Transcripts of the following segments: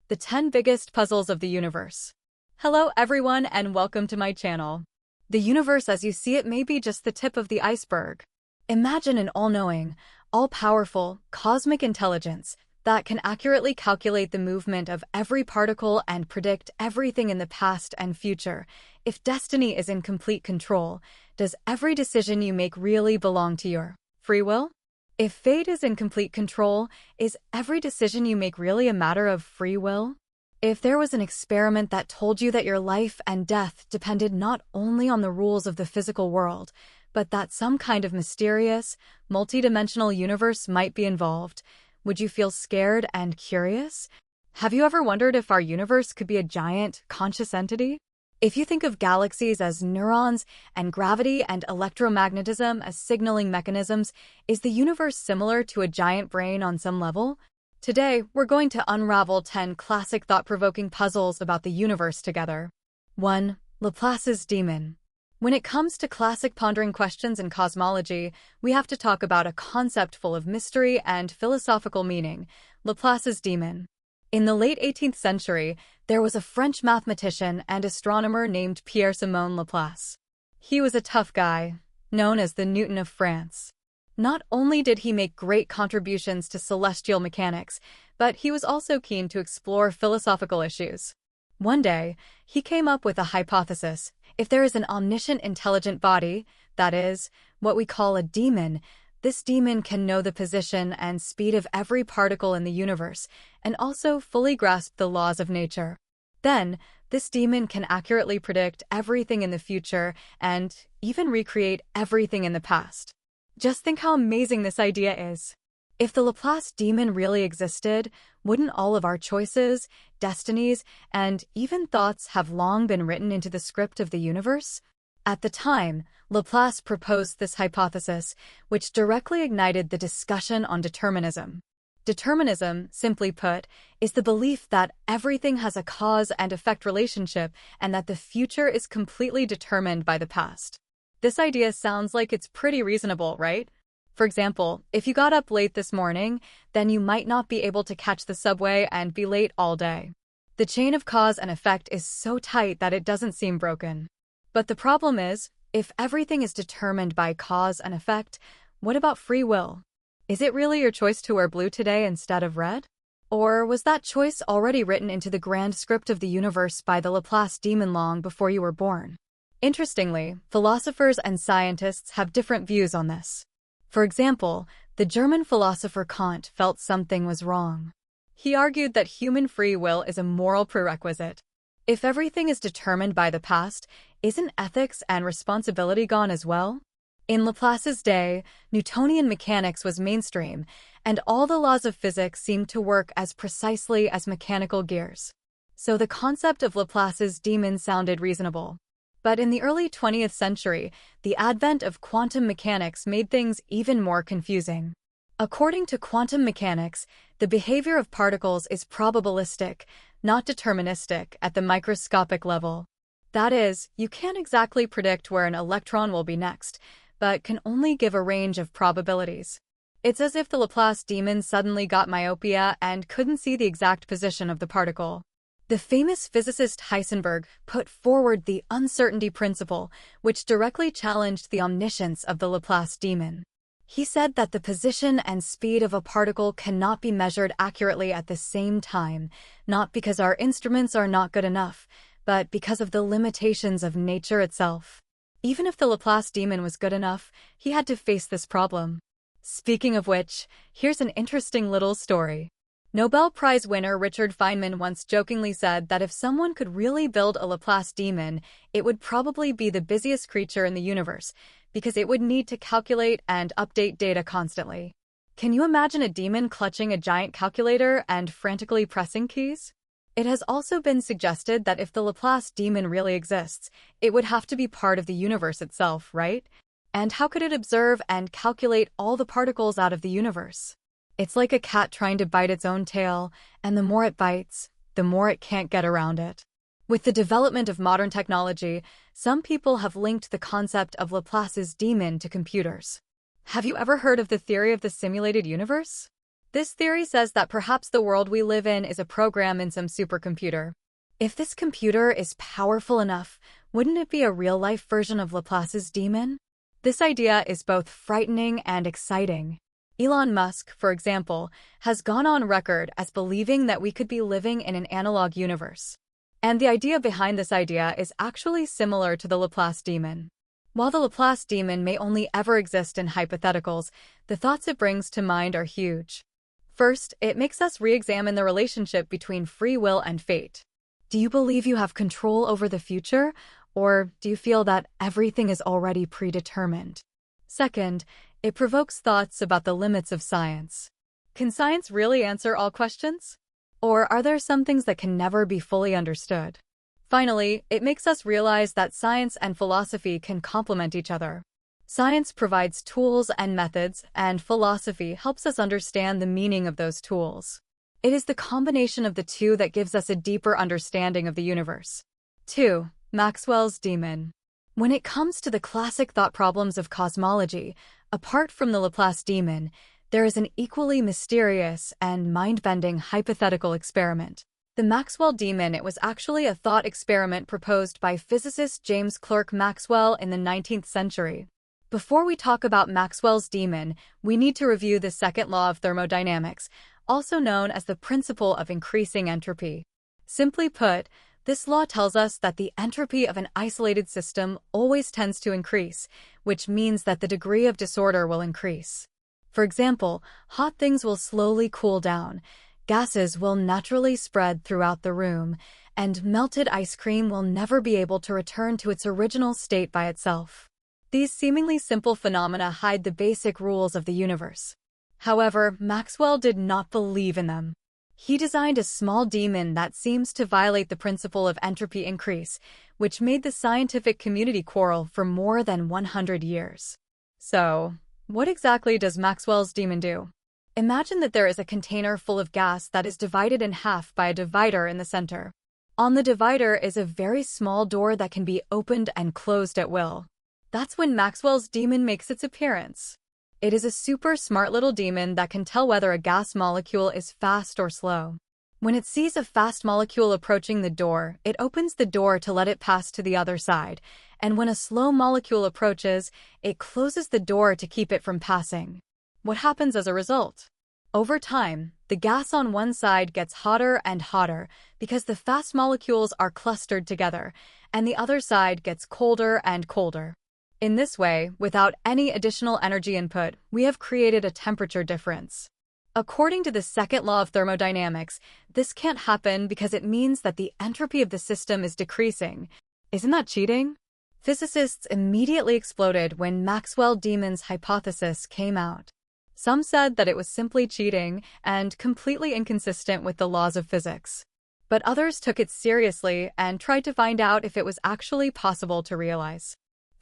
the 10 biggest puzzles of the universe. Hello everyone and welcome to my channel. The universe as you see it may be just the tip of the iceberg. Imagine an all-knowing, all-powerful, cosmic intelligence that can accurately calculate the movement of every particle and predict everything in the past and future. If destiny is in complete control, does every decision you make really belong to your free will? If fate is in complete control, is every decision you make really a matter of free will? If there was an experiment that told you that your life and death depended not only on the rules of the physical world, but that some kind of mysterious, multidimensional universe might be involved, would you feel scared and curious? Have you ever wondered if our universe could be a giant, conscious entity? If you think of galaxies as neurons and gravity and electromagnetism as signaling mechanisms, is the universe similar to a giant brain on some level? Today, we're going to unravel 10 classic thought-provoking puzzles about the universe together. 1. Laplace's demon. When it comes to classic pondering questions in cosmology, we have to talk about a concept full of mystery and philosophical meaning, Laplace's demon. In the late 18th century, there was a French mathematician and astronomer named Pierre-Simon Laplace. He was a tough guy, known as the Newton of France. Not only did he make great contributions to celestial mechanics, but he was also keen to explore philosophical issues. One day, he came up with a hypothesis. If there is an omniscient intelligent body, that is, what we call a demon, this demon can know the position and speed of every particle in the universe, and also fully grasp the laws of nature. Then, this demon can accurately predict everything in the future and even recreate everything in the past. Just think how amazing this idea is. If the Laplace demon really existed, wouldn't all of our choices, destinies, and even thoughts have long been written into the script of the universe? At the time, Laplace proposed this hypothesis, which directly ignited the discussion on determinism. Determinism, simply put, is the belief that everything has a cause and effect relationship and that the future is completely determined by the past. This idea sounds like it's pretty reasonable, right? For example, if you got up late this morning, then you might not be able to catch the subway and be late all day. The chain of cause and effect is so tight that it doesn't seem broken. But the problem is, if everything is determined by cause and effect, what about free will? Is it really your choice to wear blue today instead of red? Or was that choice already written into the grand script of the universe by the Laplace demon long before you were born? Interestingly, philosophers and scientists have different views on this. For example, the German philosopher Kant felt something was wrong. He argued that human free will is a moral prerequisite. If everything is determined by the past, isn't ethics and responsibility gone as well? In Laplace's day, Newtonian mechanics was mainstream, and all the laws of physics seemed to work as precisely as mechanical gears. So the concept of Laplace's demon sounded reasonable. But in the early 20th century, the advent of quantum mechanics made things even more confusing. According to quantum mechanics, the behavior of particles is probabilistic, not deterministic at the microscopic level. That is, you can't exactly predict where an electron will be next, but can only give a range of probabilities. It's as if the Laplace demon suddenly got myopia and couldn't see the exact position of the particle. The famous physicist Heisenberg put forward the uncertainty principle, which directly challenged the omniscience of the Laplace demon. He said that the position and speed of a particle cannot be measured accurately at the same time, not because our instruments are not good enough, but because of the limitations of nature itself. Even if the Laplace demon was good enough, he had to face this problem. Speaking of which, here's an interesting little story. Nobel Prize winner Richard Feynman once jokingly said that if someone could really build a Laplace demon, it would probably be the busiest creature in the universe, because it would need to calculate and update data constantly. Can you imagine a demon clutching a giant calculator and frantically pressing keys? It has also been suggested that if the Laplace demon really exists, it would have to be part of the universe itself, right? And how could it observe and calculate all the particles out of the universe? It's like a cat trying to bite its own tail, and the more it bites, the more it can't get around it. With the development of modern technology, some people have linked the concept of Laplace's demon to computers. Have you ever heard of the theory of the simulated universe? This theory says that perhaps the world we live in is a program in some supercomputer. If this computer is powerful enough, wouldn't it be a real-life version of Laplace's demon? This idea is both frightening and exciting. Elon Musk, for example, has gone on record as believing that we could be living in an analog universe. And the idea behind this idea is actually similar to the Laplace demon. While the Laplace demon may only ever exist in hypotheticals, the thoughts it brings to mind are huge. First, it makes us re-examine the relationship between free will and fate. Do you believe you have control over the future, or do you feel that everything is already predetermined? Second, it provokes thoughts about the limits of science. Can science really answer all questions? Or are there some things that can never be fully understood? Finally, it makes us realize that science and philosophy can complement each other. Science provides tools and methods, and philosophy helps us understand the meaning of those tools. It is the combination of the two that gives us a deeper understanding of the universe. 2. Maxwell's demon. When it comes to the classic thought problems of cosmology, apart from the Laplace demon, there is an equally mysterious and mind-bending hypothetical experiment. The Maxwell demon. It was actually a thought experiment proposed by physicist James Clerk Maxwell in the 19th century. Before we talk about Maxwell's demon, we need to review the second law of thermodynamics, also known as the principle of increasing entropy. Simply put, this law tells us that the entropy of an isolated system always tends to increase, which means that the degree of disorder will increase. For example, hot things will slowly cool down, gases will naturally spread throughout the room, and melted ice cream will never be able to return to its original state by itself. These seemingly simple phenomena hide the basic rules of the universe. However, Maxwell did not believe in them. He designed a small demon that seems to violate the principle of entropy increase, which made the scientific community quarrel for more than 100 years. So, what exactly does Maxwell's demon do? Imagine that there is a container full of gas that is divided in half by a divider in the center. On the divider is a very small door that can be opened and closed at will. That's when Maxwell's demon makes its appearance. It is a super smart little demon that can tell whether a gas molecule is fast or slow. When it sees a fast molecule approaching the door, it opens the door to let it pass to the other side, and when a slow molecule approaches, it closes the door to keep it from passing. What happens as a result? Over time, the gas on one side gets hotter and hotter because the fast molecules are clustered together, and the other side gets colder and colder. In this way, without any additional energy input, we have created a temperature difference. According to the second law of thermodynamics, this can't happen because it means that the entropy of the system is decreasing. Isn't that cheating? Physicists immediately exploded when Maxwell demon's hypothesis came out. Some said that it was simply cheating and completely inconsistent with the laws of physics. But others took it seriously and tried to find out if it was actually possible to realize.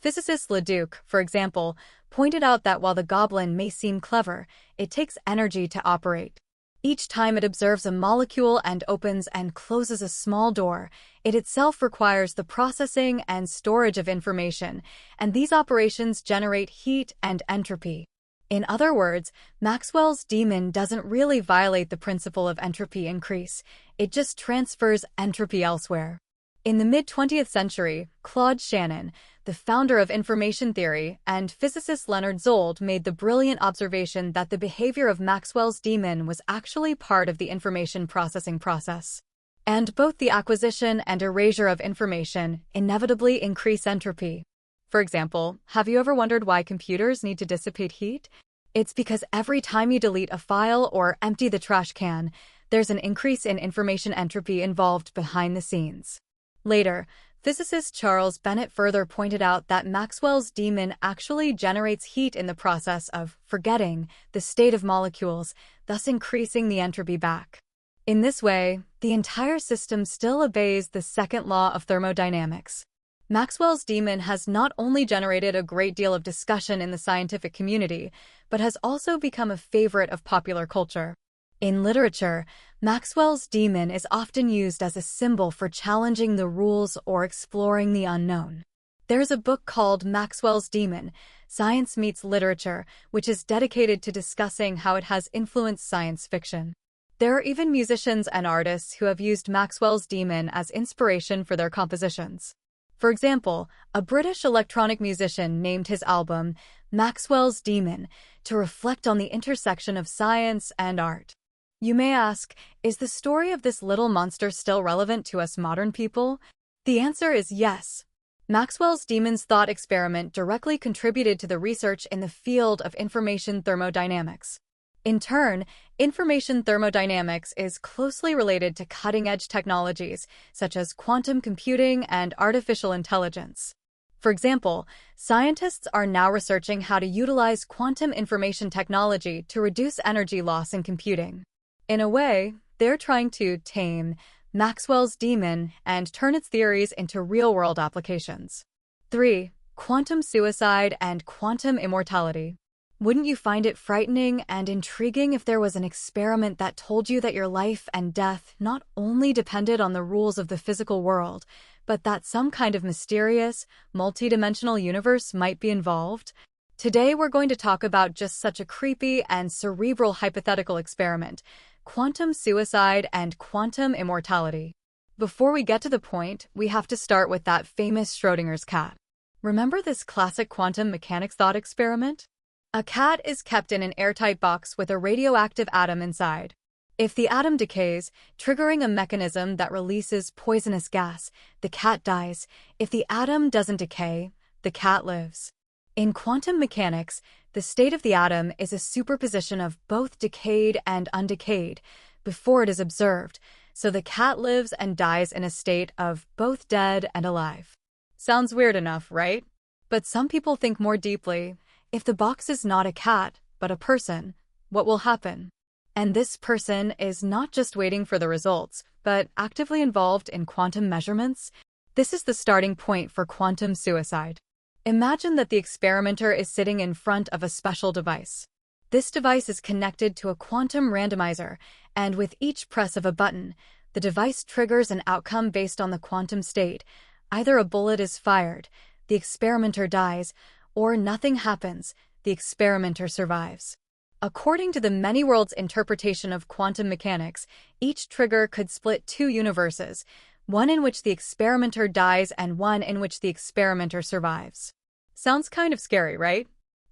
Physicist Leduc, for example, pointed out that while the goblin may seem clever, it takes energy to operate. Each time it observes a molecule and opens and closes a small door, it itself requires the processing and storage of information, and these operations generate heat and entropy. In other words, Maxwell's demon doesn't really violate the principle of entropy increase, it just transfers entropy elsewhere. In the mid-20th century, Claude Shannon, the founder of information theory, and physicist Leonard Zold made the brilliant observation that the behavior of Maxwell's demon was actually part of the information processing process. And both the acquisition and erasure of information inevitably increase entropy. For example, have you ever wondered why computers need to dissipate heat? It's because every time you delete a file or empty the trash can, there's an increase in information entropy involved behind the scenes. Later, physicist Charles Bennett further pointed out that Maxwell's demon actually generates heat in the process of forgetting the state of molecules, thus increasing the entropy back. In this way, the entire system still obeys the second law of thermodynamics. Maxwell's demon has not only generated a great deal of discussion in the scientific community, but has also become a favorite of popular culture. In literature, Maxwell's demon is often used as a symbol for challenging the rules or exploring the unknown. There's a book called Maxwell's Demon, Science Meets Literature, which is dedicated to discussing how it has influenced science fiction. There are even musicians and artists who have used Maxwell's Demon as inspiration for their compositions. For example, a British electronic musician named his album Maxwell's Demon to reflect on the intersection of science and art. You may ask, is the story of this little monster still relevant to us modern people? The answer is yes. Maxwell's Demon's thought experiment directly contributed to the research in the field of information thermodynamics. In turn, information thermodynamics is closely related to cutting-edge technologies such as quantum computing and artificial intelligence. For example, scientists are now researching how to utilize quantum information technology to reduce energy loss in computing. In a way, they're trying to tame Maxwell's Demon and turn its theories into real-world applications. 3. Quantum suicide and quantum immortality. Wouldn't you find it frightening and intriguing if there was an experiment that told you that your life and death not only depended on the rules of the physical world, but that some kind of mysterious, multidimensional universe might be involved? Today we're going to talk about just such a creepy and cerebral hypothetical experiment: quantum suicide and quantum immortality. Before we get to the point, we have to start with that famous Schrödinger's cat. Remember this classic quantum mechanics thought experiment? A cat is kept in an airtight box with a radioactive atom inside. If the atom decays, triggering a mechanism that releases poisonous gas, the cat dies. If the atom doesn't decay, the cat lives. In quantum mechanics, the state of the atom is a superposition of both decayed and undecayed before it is observed, so the cat lives and dies in a state of both dead and alive. Sounds weird enough, right? But some people think more deeply. If the box is not a cat, but a person, what will happen? And this person is not just waiting for the results, but actively involved in quantum measurements. This is the starting point for quantum suicide. Imagine that the experimenter is sitting in front of a special device. This device is connected to a quantum randomizer, and with each press of a button, the device triggers an outcome based on the quantum state. Either a bullet is fired, the experimenter dies, or nothing happens, the experimenter survives. According to the many worlds interpretation of quantum mechanics, each trigger could split two universes, one in which the experimenter dies and one in which the experimenter survives. Sounds kind of scary, right?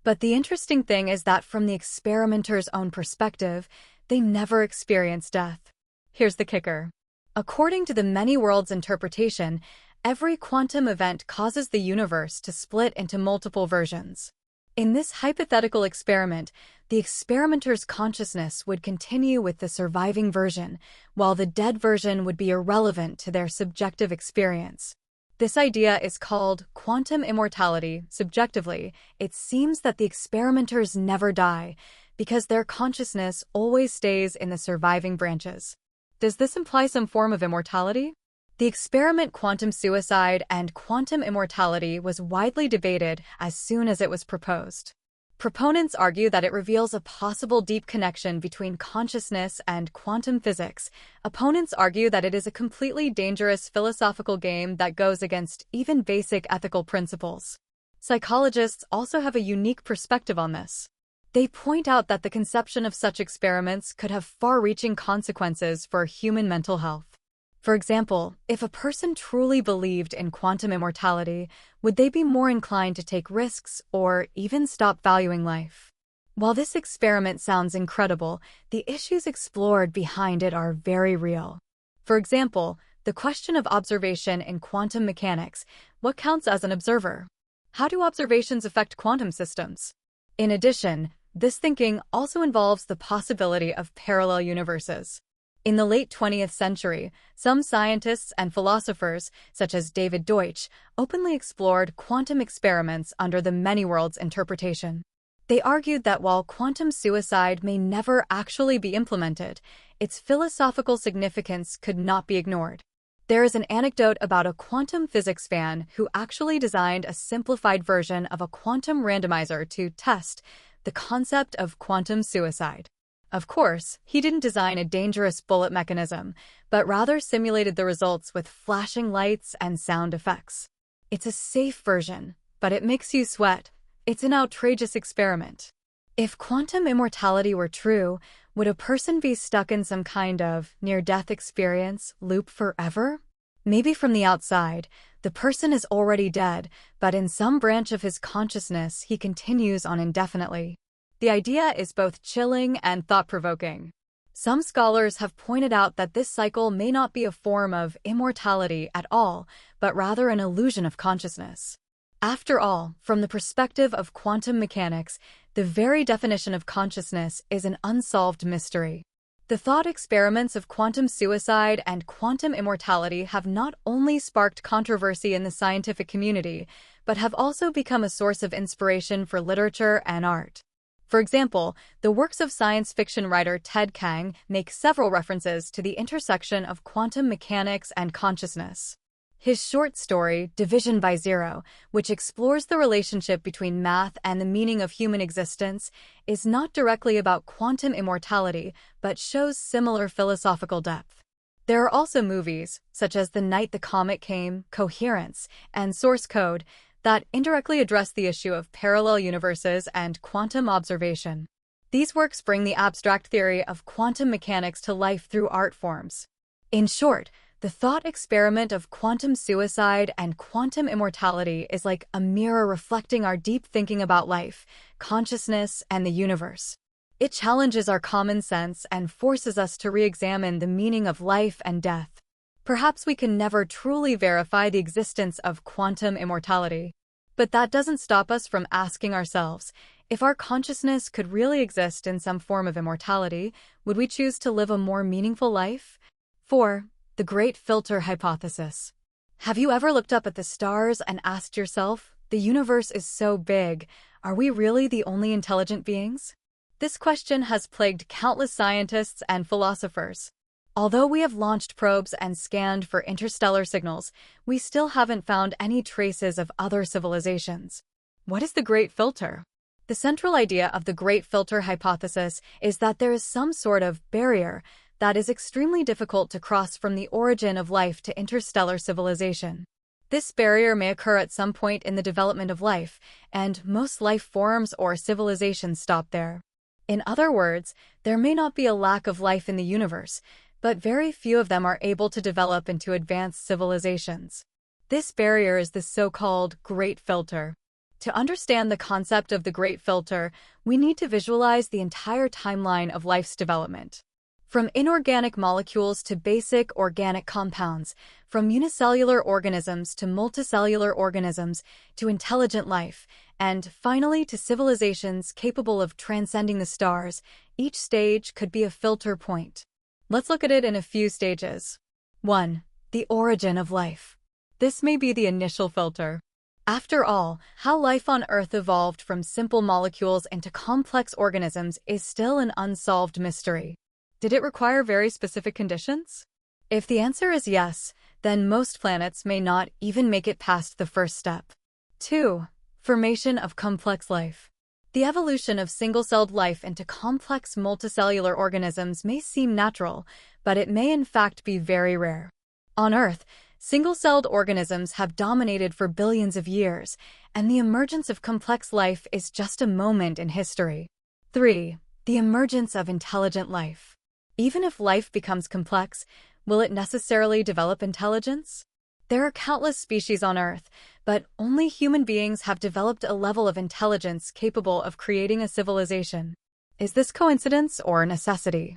But the interesting thing is that from the experimenter's own perspective, they never experience death. Here's the kicker. According to the many worlds interpretation, every quantum event causes the universe to split into multiple versions. In this hypothetical experiment, the experimenter's consciousness would continue with the surviving version, while the dead version would be irrelevant to their subjective experience. This idea is called quantum immortality. Subjectively, it seems that the experimenters never die because their consciousness always stays in the surviving branches. Does this imply some form of immortality? The experiment quantum suicide and quantum immortality was widely debated as soon as it was proposed. Proponents argue that it reveals a possible deep connection between consciousness and quantum physics. Opponents argue that it is a completely dangerous philosophical game that goes against even basic ethical principles. Psychologists also have a unique perspective on this. They point out that the conception of such experiments could have far-reaching consequences for human mental health. For example, if a person truly believed in quantum immortality, would they be more inclined to take risks or even stop valuing life? While this experiment sounds incredible, the issues explored behind it are very real. For example, the question of observation in quantum mechanics: what counts as an observer? How do observations affect quantum systems? In addition, this thinking also involves the possibility of parallel universes. In the late 20th century, some scientists and philosophers, such as David Deutsch, openly explored quantum experiments under the many worlds interpretation. They argued that while quantum suicide may never actually be implemented, its philosophical significance could not be ignored. There is an anecdote about a quantum physics fan who actually designed a simplified version of a quantum randomizer to test the concept of quantum suicide. Of course, he didn't design a dangerous bullet mechanism, but rather simulated the results with flashing lights and sound effects. It's a safe version, but it makes you sweat. It's an outrageous experiment. If quantum immortality were true, would a person be stuck in some kind of near-death experience loop forever? Maybe from the outside, the person is already dead, but in some branch of his consciousness he continues on indefinitely. The idea is both chilling and thought-provoking. Some scholars have pointed out that this cycle may not be a form of immortality at all, but rather an illusion of consciousness. After all, from the perspective of quantum mechanics, the very definition of consciousness is an unsolved mystery. The thought experiments of quantum suicide and quantum immortality have not only sparked controversy in the scientific community, but have also become a source of inspiration for literature and art. For example, the works of science fiction writer Ted Chiang make several references to the intersection of quantum mechanics and consciousness. His short story, Division by Zero, which explores the relationship between math and the meaning of human existence, is not directly about quantum immortality, but shows similar philosophical depth. There are also movies, such as The Night the Comet Came, Coherence, and Source Code, that indirectly address the issue of parallel universes and quantum observation. These works bring the abstract theory of quantum mechanics to life through art forms. In short, the thought experiment of quantum suicide and quantum immortality is like a mirror reflecting our deep thinking about life, consciousness, and the universe. It challenges our common sense and forces us to re-examine the meaning of life and death. Perhaps we can never truly verify the existence of quantum immortality. But that doesn't stop us from asking ourselves, if our consciousness could really exist in some form of immortality, would we choose to live a more meaningful life? 4. The Great Filter Hypothesis. Have you ever looked up at the stars and asked yourself, the universe is so big, are we really the only intelligent beings? This question has plagued countless scientists and philosophers. Although we have launched probes and scanned for interstellar signals, we still haven't found any traces of other civilizations. What is the Great Filter? The central idea of the Great Filter Hypothesis is that there is some sort of barrier that is extremely difficult to cross from the origin of life to interstellar civilization. This barrier may occur at some point in the development of life, and most life forms or civilizations stop there. In other words, there may not be a lack of life in the universe, but very few of them are able to develop into advanced civilizations. This barrier is the so-called Great Filter. To understand the concept of the Great Filter, we need to visualize the entire timeline of life's development. From inorganic molecules to basic organic compounds, from unicellular organisms to multicellular organisms to intelligent life, and finally to civilizations capable of transcending the stars, each stage could be a filter point. Let's look at it in a few stages. 1. The origin of life. This may be the initial filter. After all, how life on Earth evolved from simple molecules into complex organisms is still an unsolved mystery. Did it require very specific conditions? If the answer is yes, then most planets may not even make it past the first step. 2. Formation of complex life. The evolution of single-celled life into complex multicellular organisms may seem natural, but it may in fact be very rare. On Earth, single-celled organisms have dominated for billions of years, and the emergence of complex life is just a moment in history. 3. The emergence of intelligent life. Even if life becomes complex, will it necessarily develop intelligence? There are countless species on Earth, but only human beings have developed a level of intelligence capable of creating a civilization. Is this coincidence or necessity?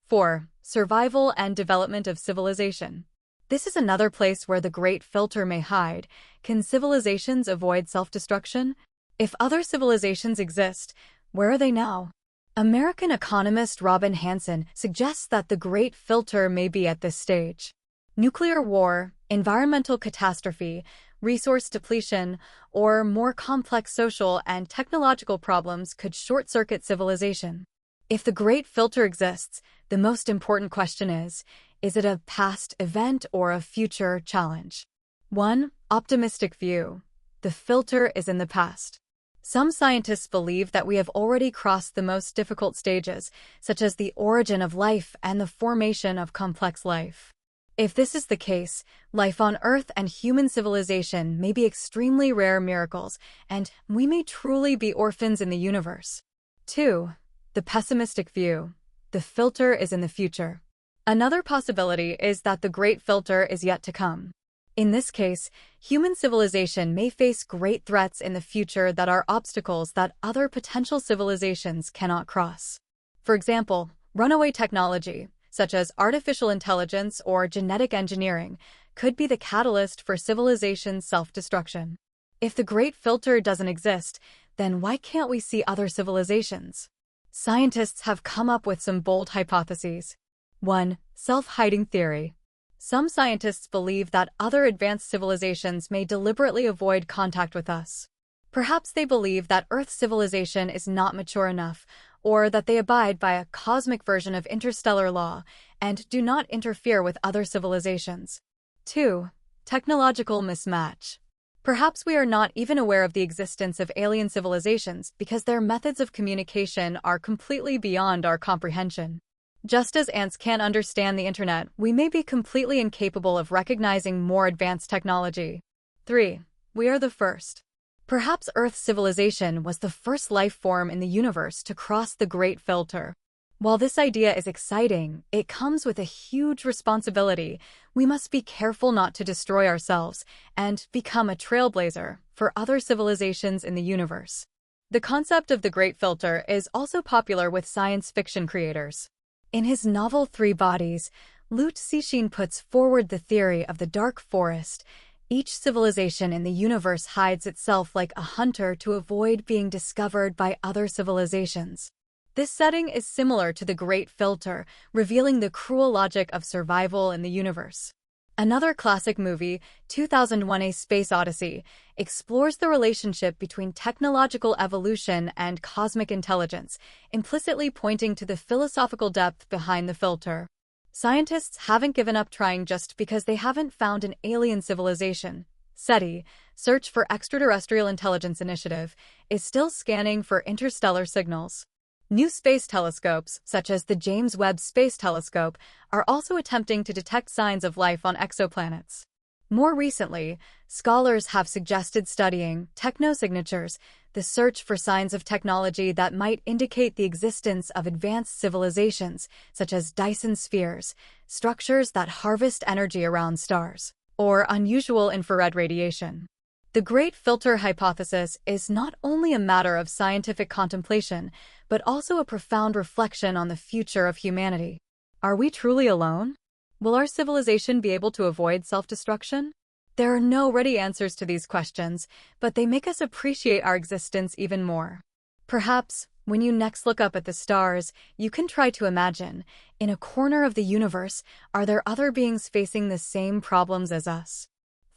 4. Survival and development of civilization. This is another place where the Great Filter may hide. Can civilizations avoid self-destruction? If other civilizations exist, where are they now? American economist Robin Hanson suggests that the Great Filter may be at this stage. Nuclear war, environmental catastrophe, resource depletion, or more complex social and technological problems could short-circuit civilization. If the Great Filter exists, the most important question is it a past event or a future challenge? 1. Optimistic view. The filter is in the past. Some scientists believe that we have already crossed the most difficult stages, such as the origin of life and the formation of complex life. If this is the case, life on Earth and human civilization may be extremely rare miracles, and we may truly be orphans in the universe. 2. The pessimistic view. The filter is in the future. Another possibility is that the great filter is yet to come. In this case, human civilization may face great threats in the future that are obstacles that other potential civilizations cannot cross. For example, runaway technology, such as artificial intelligence or genetic engineering, could be the catalyst for civilization's self-destruction. If the great filter doesn't exist, then why can't we see other civilizations? Scientists have come up with some bold hypotheses. 1. Self-hiding theory. Some scientists believe that other advanced civilizations may deliberately avoid contact with us. Perhaps they believe that Earth's civilization is not mature enough, or that they abide by a cosmic version of interstellar law and do not interfere with other civilizations. 2. Technological mismatch. Perhaps we are not even aware of the existence of alien civilizations because their methods of communication are completely beyond our comprehension. Just as ants can't understand the internet, we may be completely incapable of recognizing more advanced technology. 3. We are the first. Perhaps Earth's civilization was the first life form in the universe to cross the great filter. While this idea is exciting, it comes with a huge responsibility. We must be careful not to destroy ourselves and become a trailblazer for other civilizations in the universe. The concept of the great filter is also popular with science fiction creators. In his novel 3 Bodies, Liu Cixin puts forward the theory of the dark forest. Each civilization in the universe hides itself like a hunter to avoid being discovered by other civilizations. This setting is similar to the Great Filter, revealing the cruel logic of survival in the universe. Another classic movie, 2001: A Space Odyssey, explores the relationship between technological evolution and cosmic intelligence, implicitly pointing to the philosophical depth behind the filter. Scientists haven't given up trying just because they haven't found an alien civilization. SETI, Search for Extraterrestrial Intelligence Initiative, is still scanning for interstellar signals. New space telescopes, such as the James Webb Space Telescope, are also attempting to detect signs of life on exoplanets. More recently, scholars have suggested studying technosignatures, the search for signs of technology that might indicate the existence of advanced civilizations, such as Dyson spheres, structures that harvest energy around stars, or unusual infrared radiation. The Great Filter hypothesis is not only a matter of scientific contemplation, but also a profound reflection on the future of humanity. Are we truly alone? Will our civilization be able to avoid self-destruction? There are no ready answers to these questions, but they make us appreciate our existence even more. Perhaps, when you next look up at the stars, you can try to imagine, in a corner of the universe, are there other beings facing the same problems as us?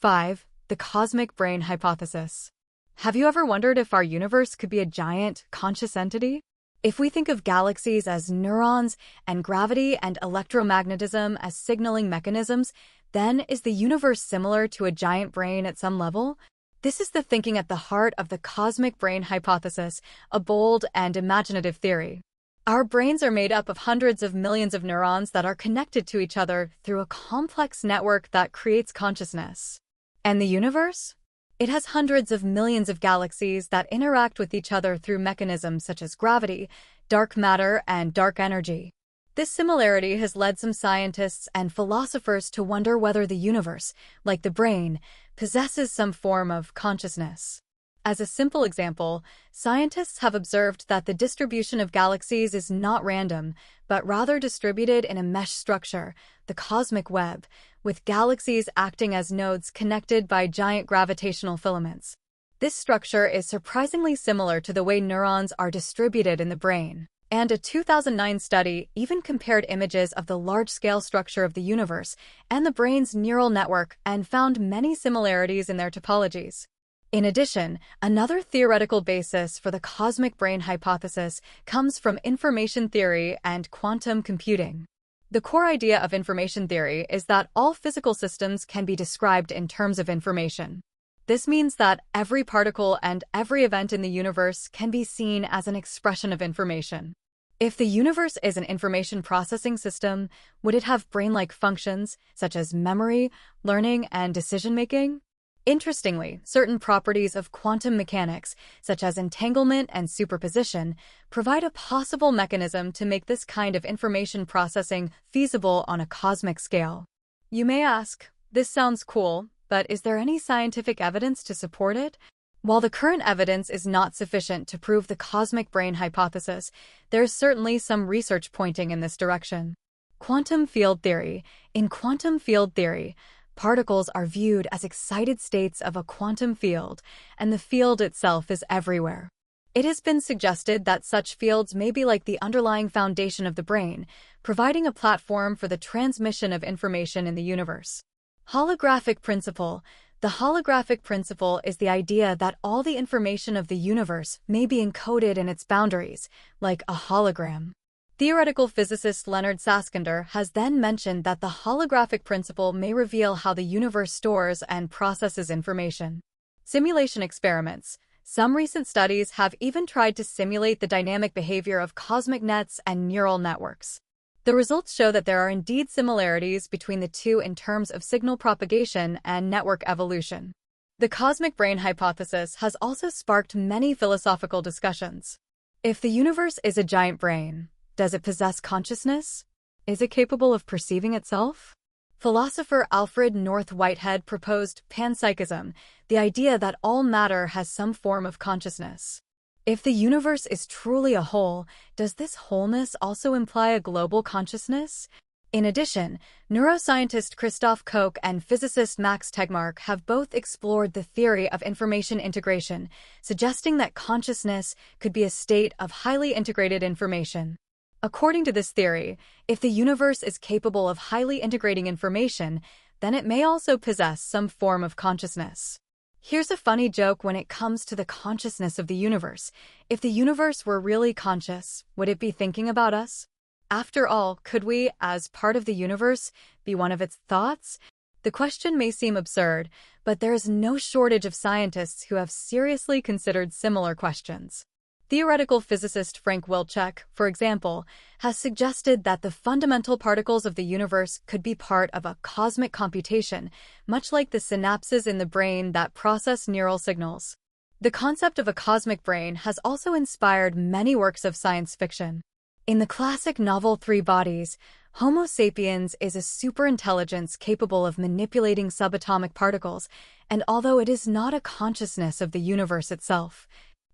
5. The cosmic brain hypothesis. Have you ever wondered if our universe could be a giant, conscious entity? If we think of galaxies as neurons and gravity and electromagnetism as signaling mechanisms, then is the universe similar to a giant brain at some level? This is the thinking at the heart of the cosmic brain hypothesis, a bold and imaginative theory. Our brains are made up of hundreds of millions of neurons that are connected to each other through a complex network that creates consciousness. And the universe? It has hundreds of millions of galaxies that interact with each other through mechanisms such as gravity, dark matter, and dark energy. This similarity has led some scientists and philosophers to wonder whether the universe, like the brain, possesses some form of consciousness. As a simple example, scientists have observed that the distribution of galaxies is not random, but rather distributed in a mesh structure, the cosmic web, with galaxies acting as nodes connected by giant gravitational filaments. This structure is surprisingly similar to the way neurons are distributed in the brain. And a 2009 study even compared images of the large-scale structure of the universe and the brain's neural network and found many similarities in their topologies. In addition, another theoretical basis for the cosmic brain hypothesis comes from information theory and quantum computing. The core idea of information theory is that all physical systems can be described in terms of information. This means that every particle and every event in the universe can be seen as an expression of information. If the universe is an information processing system, would it have brain-like functions, such as memory, learning, and decision-making? Interestingly, certain properties of quantum mechanics, such as entanglement and superposition, provide a possible mechanism to make this kind of information processing feasible on a cosmic scale. You may ask, this sounds cool, but is there any scientific evidence to support it? While the current evidence is not sufficient to prove the cosmic brain hypothesis, there's certainly some research pointing in this direction. Quantum field theory. In quantum field theory, particles are viewed as excited states of a quantum field, and the field itself is everywhere. It has been suggested that such fields may be like the underlying foundation of the brain, providing a platform for the transmission of information in the universe. Holographic principle. The holographic principle is the idea that all the information of the universe may be encoded in its boundaries, like a hologram. Theoretical physicist Leonard Susskinder has then mentioned that the holographic principle may reveal how the universe stores and processes information. Simulation experiments. Some recent studies have even tried to simulate the dynamic behavior of cosmic nets and neural networks. The results show that there are indeed similarities between the two in terms of signal propagation and network evolution. The cosmic brain hypothesis has also sparked many philosophical discussions. If the universe is a giant brain, does it possess consciousness? Is it capable of perceiving itself? Philosopher Alfred North Whitehead proposed panpsychism, the idea that all matter has some form of consciousness. If the universe is truly a whole, does this wholeness also imply a global consciousness? In addition, neuroscientist Christoph Koch and physicist Max Tegmark have both explored the theory of information integration, suggesting that consciousness could be a state of highly integrated information. According to this theory, if the universe is capable of highly integrating information, then it may also possess some form of consciousness. Here's a funny joke when it comes to the consciousness of the universe. If the universe were really conscious, would it be thinking about us? After all, could we, as part of the universe, be one of its thoughts? The question may seem absurd, but there is no shortage of scientists who have seriously considered similar questions. Theoretical physicist Frank Wilczek, for example, has suggested that the fundamental particles of the universe could be part of a cosmic computation, much like the synapses in the brain that process neural signals. The concept of a cosmic brain has also inspired many works of science fiction. In the classic novel 3 Bodies, Homo sapiens is a superintelligence capable of manipulating subatomic particles, and although it is not a consciousness of the universe itself,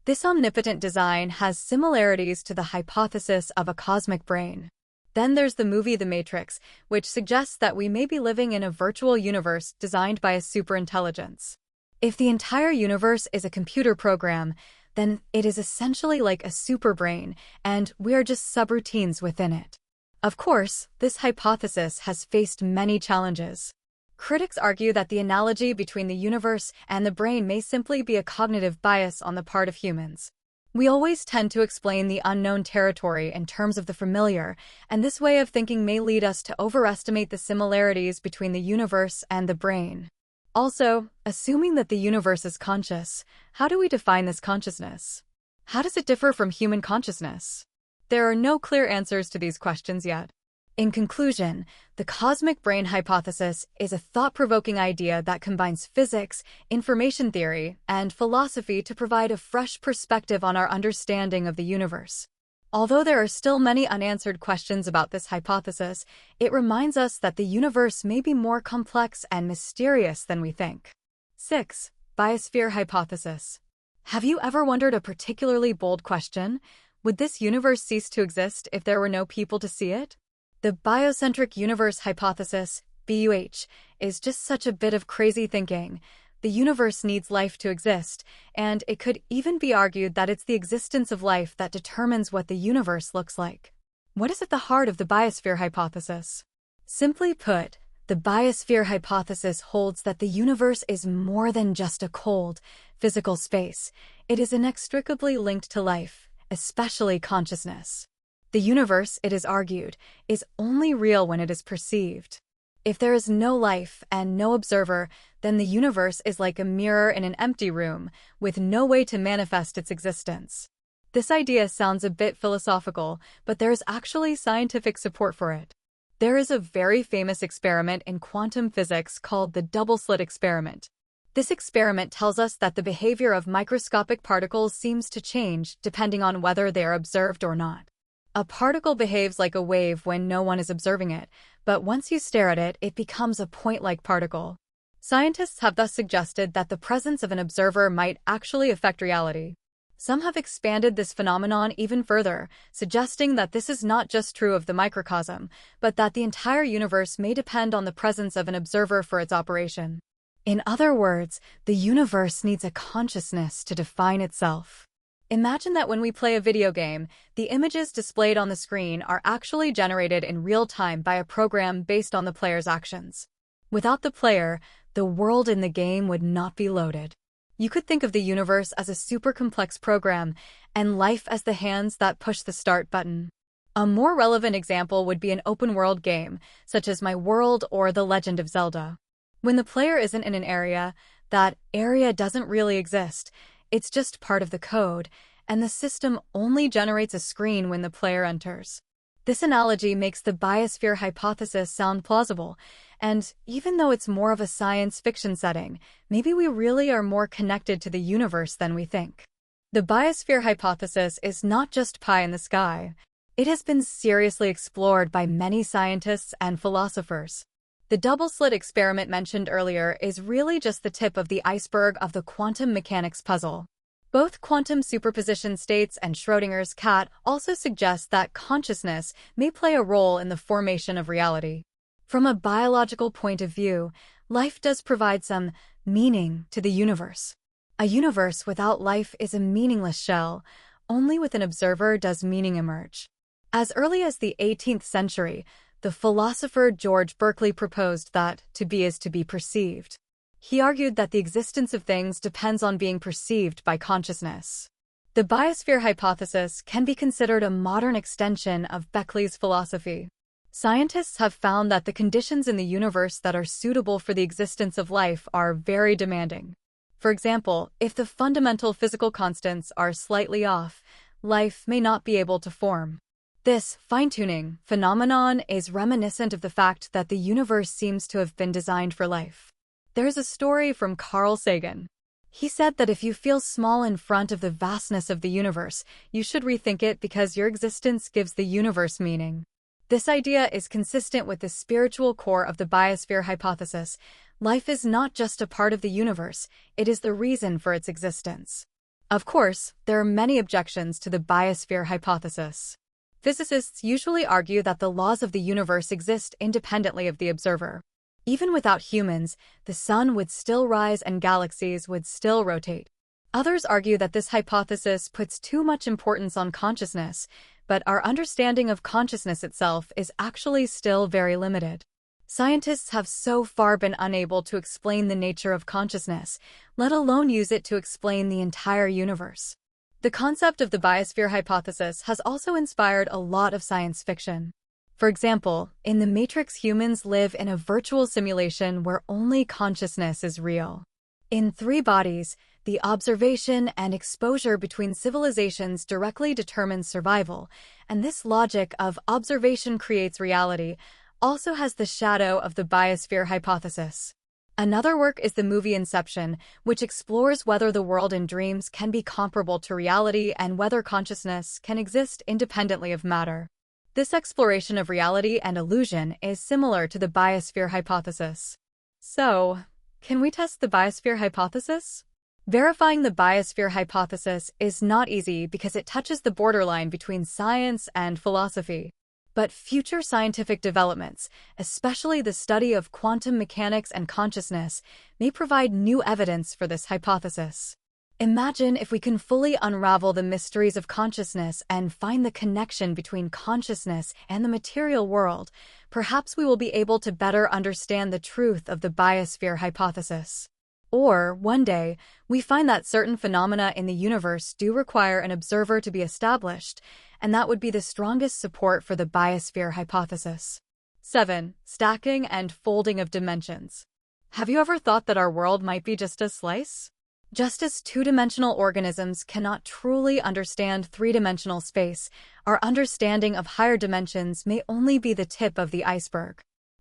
this omnipotent design has similarities to the hypothesis of a cosmic brain. Then there's the movie The Matrix, which suggests that we may be living in a virtual universe designed by a superintelligence. If the entire universe is a computer program, then it is essentially like a superbrain, and we are just subroutines within it. Of course, this hypothesis has faced many challenges. Critics argue that the analogy between the universe and the brain may simply be a cognitive bias on the part of humans. We always tend to explain the unknown territory in terms of the familiar, and this way of thinking may lead us to overestimate the similarities between the universe and the brain. Also, assuming that the universe is conscious, how do we define this consciousness? How does it differ from human consciousness? There are no clear answers to these questions yet. In conclusion, the cosmic brain hypothesis is a thought-provoking idea that combines physics, information theory, and philosophy to provide a fresh perspective on our understanding of the universe. Although there are still many unanswered questions about this hypothesis, it reminds us that the universe may be more complex and mysterious than we think. 6. Biosphere hypothesis. Have you ever wondered a particularly bold question? Would this universe cease to exist if there were no people to see it? The biocentric universe hypothesis, BUH, is just such a bit of crazy thinking. The universe needs life to exist, and it could even be argued that it's the existence of life that determines what the universe looks like. What is at the heart of the biosphere hypothesis? Simply put, the biosphere hypothesis holds that the universe is more than just a cold, physical space. It is inextricably linked to life, especially consciousness. The universe, it is argued, is only real when it is perceived. If there is no life and no observer, then the universe is like a mirror in an empty room, with no way to manifest its existence. This idea sounds a bit philosophical, but there is actually scientific support for it. There is a very famous experiment in quantum physics called the double-slit experiment. This experiment tells us that the behavior of microscopic particles seems to change depending on whether they are observed or not. A particle behaves like a wave when no one is observing it, but once you stare at it, it becomes a point-like particle. Scientists have thus suggested that the presence of an observer might actually affect reality. Some have expanded this phenomenon even further, suggesting that this is not just true of the microcosm, but that the entire universe may depend on the presence of an observer for its operation. In other words, the universe needs a consciousness to define itself. Imagine that when we play a video game, the images displayed on the screen are actually generated in real time by a program based on the player's actions. Without the player, the world in the game would not be loaded. You could think of the universe as a super complex program, and life as the hands that push the start button. A more relevant example would be an open-world game, such as My World or The Legend of Zelda. When the player isn't in an area, that area doesn't really exist. It's just part of the code, and the system only generates a screen when the player enters. This analogy makes the biosphere hypothesis sound plausible, and even though it's more of a science fiction setting, maybe we really are more connected to the universe than we think. The biosphere hypothesis is not just pie in the sky. It has been seriously explored by many scientists and philosophers. The double-slit experiment mentioned earlier is really just the tip of the iceberg of the quantum mechanics puzzle. Both quantum superposition states and Schrödinger's cat also suggest that consciousness may play a role in the formation of reality. From a biological point of view, life does provide some meaning to the universe. A universe without life is a meaningless shell. Only with an observer does meaning emerge. As early as the 18th century, the philosopher George Berkeley proposed that to be is to be perceived. He argued that the existence of things depends on being perceived by consciousness. The biosphere hypothesis can be considered a modern extension of Berkeley's philosophy. Scientists have found that the conditions in the universe that are suitable for the existence of life are very demanding. For example, if the fundamental physical constants are slightly off, life may not be able to form. This fine-tuning phenomenon is reminiscent of the fact that the universe seems to have been designed for life. There's a story from Carl Sagan. He said that if you feel small in front of the vastness of the universe, you should rethink it because your existence gives the universe meaning. This idea is consistent with the spiritual core of the biosphere hypothesis. Life is not just a part of the universe, it is the reason for its existence. Of course, there are many objections to the biosphere hypothesis. Physicists usually argue that the laws of the universe exist independently of the observer. Even without humans, the sun would still rise and galaxies would still rotate. Others argue that this hypothesis puts too much importance on consciousness, but our understanding of consciousness itself is actually still very limited. Scientists have so far been unable to explain the nature of consciousness, let alone use it to explain the entire universe. The concept of the biosphere hypothesis has also inspired a lot of science fiction. For example, in The Matrix, humans live in a virtual simulation where only consciousness is real. In 3 Bodies, the observation and exposure between civilizations directly determines survival, and this logic of observation creates reality also has the shadow of the biosphere hypothesis. Another work is the movie Inception, which explores whether the world in dreams can be comparable to reality and whether consciousness can exist independently of matter. This exploration of reality and illusion is similar to the biosphere hypothesis. So, can we test the biosphere hypothesis? Verifying the biosphere hypothesis is not easy because it touches the borderline between science and philosophy. But future scientific developments, especially the study of quantum mechanics and consciousness, may provide new evidence for this hypothesis. Imagine if we can fully unravel the mysteries of consciousness and find the connection between consciousness and the material world. Perhaps we will be able to better understand the truth of the biosphere hypothesis. Or, one day, we find that certain phenomena in the universe do require an observer to be established, and that would be the strongest support for the biosphere hypothesis. 7. Stacking and folding of dimensions. Have you ever thought that our world might be just a slice? Just as two-dimensional organisms cannot truly understand three-dimensional space, our understanding of higher dimensions may only be the tip of the iceberg.